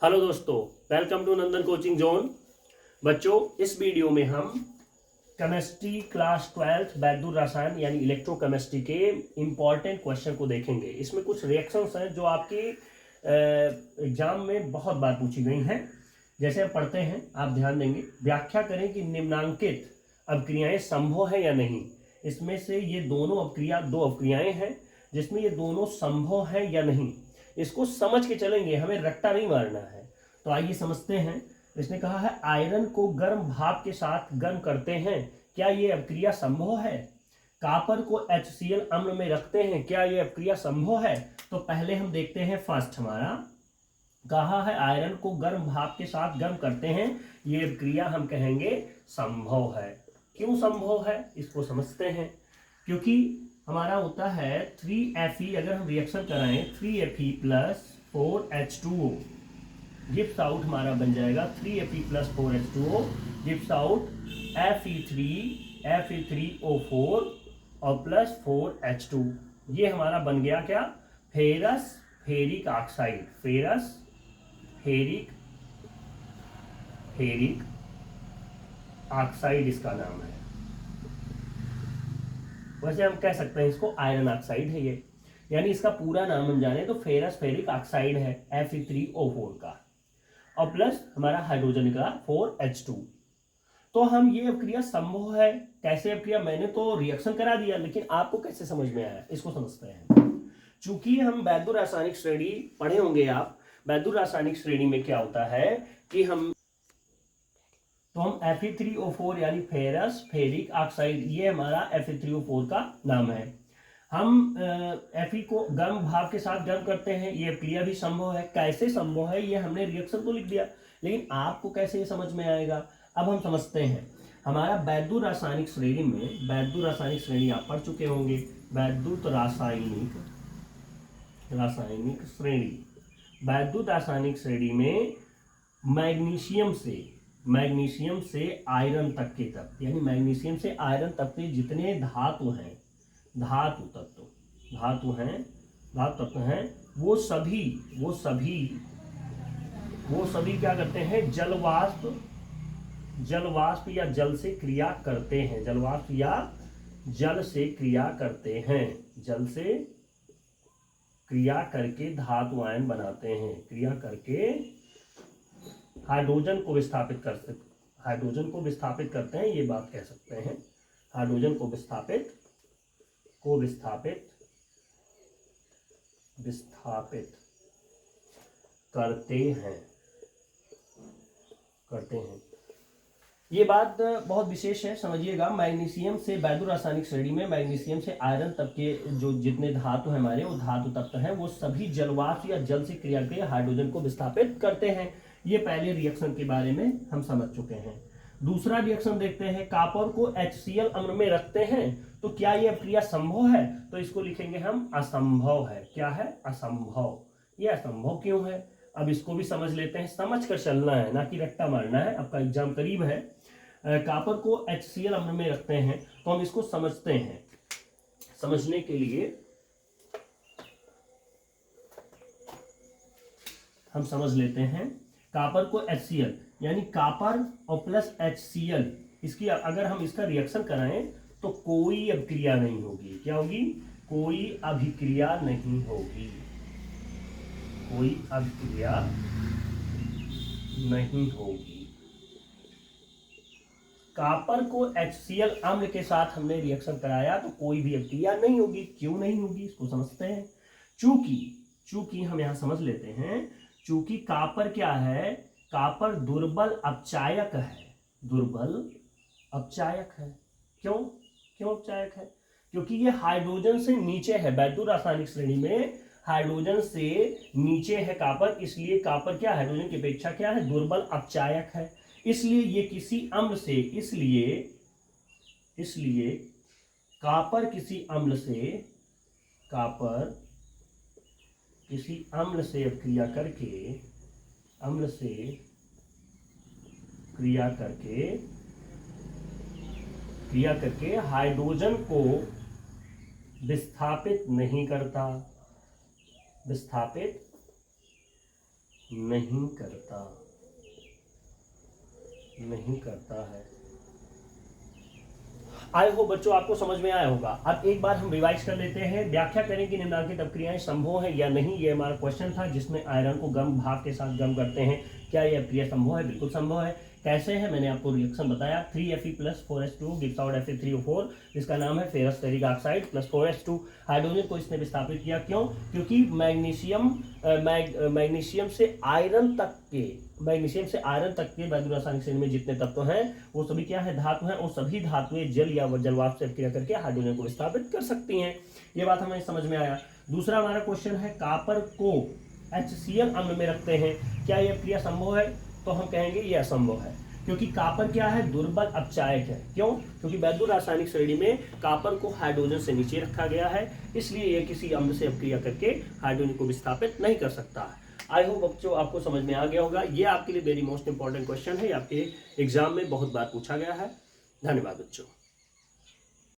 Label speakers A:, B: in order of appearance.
A: Hello दोस्तों, welcome to Nandan coaching zone. बच्चों, इस वीडियो में हम केमिस्ट्री क्लास 12 वैद्युत रसायन यानी इलेक्ट्रोकेमिस्ट्री के इम्पॉर्टेंट क्वेश्चन को देखेंगे। इसमें कुछ रिएक्शंस हैं जो आपके एग्जाम में बहुत बार पूछी गई हैं। जैसे हम पढ़ते हैं, आप ध्यान देंगे। व्याख्या करें कि निम्नांकित अभिक्रियाएं संभव है या नहीं। इसमें से ये दोनों अभिक्रिया दो अभिक्रियाएं हैं जिसमें ये दोनों संभव है या नहीं, इसको समझ के चलेंगे, हमें रट्टा नहीं मारना है। तो आइए समझते हैं। इसने कहा है आयरन को गर्म भाप के साथ गर्म करते हैं, क्या ये अभिक्रिया संभव है। कॉपर को HCl अम्ल में रखते हैं, क्या ये अभिक्रिया संभव है। तो पहले हम देखते हैं फर्स्ट हमारा कहा है आयरन को गर्म भाप के साथ गर्म करते हैं, ये अभिक्रिया हम कहेंगे संभव है। क्यों संभव है इसको समझते हैं। क्योंकि हमारा होता है 3Fe, अगर हम रिएक्शन कराएं 3Fe plus 4H2O gives out, हमारा बन जाएगा 3Fe plus 4H2O gives out Fe3O4 और प्लस 4H2। ये हमारा बन गया क्या, ferrous ferric oxide. Ferrous ferric oxide इसका नाम है। वैसे हम कह सकते हैं इसको आयरन ऑक्साइड है ये, यानी इसका पूरा नाम हम जाने तो फेरस फेरिक ऑक्साइड है Fe3O4 का, और प्लस हमारा हाइड्रोजन का 4H2। तो हम ये अभिक्रिया संभव है, कैसे अभिक्रिया, मैंने तो रिएक्शन करा दिया, लेकिन आपको कैसे समझ में आया इसको समझते हैं। चूंकि हम वैद्युत रासायनिक श्रेणी पढ़े होंगे आप, वैद्युत रासायनिक श्रेणी में क्या होता है कि हम Fe3O4 यानी फेरस फेरिक ऑक्साइड, ये हमारा Fe3O4 का नाम है। हम Fe को गर्म भाप के साथ गर्म करते हैं, ये अभिक्रिया भी संभव है। कैसे संभव है ये हमने रिएक्शन तो लिख दिया, लेकिन आपको कैसे ये समझ में आएगा, अब हम समझते हैं। हमारा वैद्युत रासायनिक श्रेणी में, वैद्युत रासायनिक श्रेणी आप पढ़ चुके होंगे, वैद्युत रासायनिक श्रेणी, वैद्युत रासायनिक श्रेणी में मैग्नीशियम से आयरन तक के तत्व, यानी मैग्नीशियम से आयरन तक के जितने धातु हैं, धातु तत्व हैं, वो सभी क्या करते हैं, जलवाष्प या जल से क्रिया करते हैं, जलवाष्प या जल से क्रिया करते हैं, जल से क्रिया करके धातु आयन बनाते हैं, क्रिया करके हाइड्रोजन को विस्थापित करते हैं, ये बात कह सकते हैं। हाइड्रोजन को विस्थापित करते हैं। ये बात बहुत विशेष है, समझिएगा। मैग्नीशियम से वैद्युत रासायनिक श्रेणी में मैग्नीशियम से आयरन तक के जो जितने धातु हैं हमारे, वो धातु तत्व हैं, वो सभी जलवाष्प या जल से क्रिया करके हाइड्रोजन को विस्थापित करते हैं। ये पहले रिएक्शन के बारे में हम समझ चुके हैं। दूसरा रिएक्शन देखते हैं, कॉपर को HCl अम्ल में रखते हैं, तो क्या यह अभिक्रिया संभव है। तो इसको लिखेंगे हम असंभव है। क्या है, असंभव। यह असंभव क्यों है, अब इसको भी समझ लेते हैं। समझ कर चलना है, ना कि रट्टा मारना है, आपका एग्जाम करीब है। कॉपर को HCl अम्ल में रखते हैं, तो हम इसको समझते हैं। समझने के लिए हम समझ लेते हैं। कॉपर को HCl यानी कॉपर और प्लस HCl, इसकी अगर हम इसका रिएक्शन कराएं तो कोई अभिक्रिया नहीं होगी। क्या होगी, कोई अभिक्रिया नहीं होगी, कोई अभिक्रिया नहीं होगी। कॉपर को HCl अम्ल के साथ हमने रिएक्शन कराया तो कोई भी अभिक्रिया नहीं होगी। क्यों नहीं होगी इसको समझते हैं। चूंकि हम यहां समझ लेते हैं, चूंकि कॉपर क्या है, कॉपर दुर्बल अपचायक है, दुर्बल अपचायक है। क्यों अपचायक है, क्योंकि ये हाइड्रोजन से नीचे है। वैद्युत रासायनिक श्रेणी में हाइड्रोजन से नीचे है कॉपर, इसलिए कॉपर क्या, हाइड्रोजन की अपेक्षा क्या है, दुर्बल अपचायक है। इसलिए ये किसी अम्ल से, इसलिए कॉपर किसी अम्ल से क्रिया करके हाइड्रोजन को विस्थापित नहीं करता, नहीं करता है। आई होप बच्चों आपको समझ में आया होगा। अब एक बार हम रिवाइज कर लेते हैं। व्याख्या करें कि निम्नलिखित अपक्रियाएं संभव है या नहीं, ये हमारा क्वेश्चन था जिसमें आयरन को गर्म भाप के साथ गर्म करते हैं। क्या यह अपक्रिया संभव है? बिल्कुल संभव है। कैसे है? मैंने आपको रिएक्शन बताया। 3Fe + 4H2 gives out Fe3O4, जिसका नाम है ferrous ferric oxide + 4H2। Hydrogen को इसने विस्थापित किया, क्यों? क्योंकि मैग्नीशियम से आयरन तक के वैद्युत रासायनिक श्रेणी में जितने तत्व हैं वो सभी क्या है? धातु हैं, और सभी धातुएं जल या जलवाष्प से क्रिया करके हाइड्रोजन को विस्थापित कर सकती हैं। ये बात हमें समझ में आया। दूसरा हमारा क्वेश्चन है, कॉपर को HCl अम्ल में रखते हैं, क्या यह क्रिया संभव है? तो हम कहेंगे यह असंभव है, क्योंकि कॉपर क्या है? दुर्बल अपचायक है। क्यों? क्योंकि वैद्युत रासायनिक श्रेणी में कॉपर को हाइड्रोजन से नीचे रखा गया है, इसलिए यह किसी अम्ल से अपक्रिया करके हाइड्रोजन को विस्थापित नहीं कर सकता है। आई होप बच्चों आपको समझ में आ गया होगा। ये आपके लिए वेरी मोस्ट इंपॉर्टेंट क्वेश्चन है, आपके एग्जाम में बहुत बार पूछा गया है। धन्यवाद बच्चों।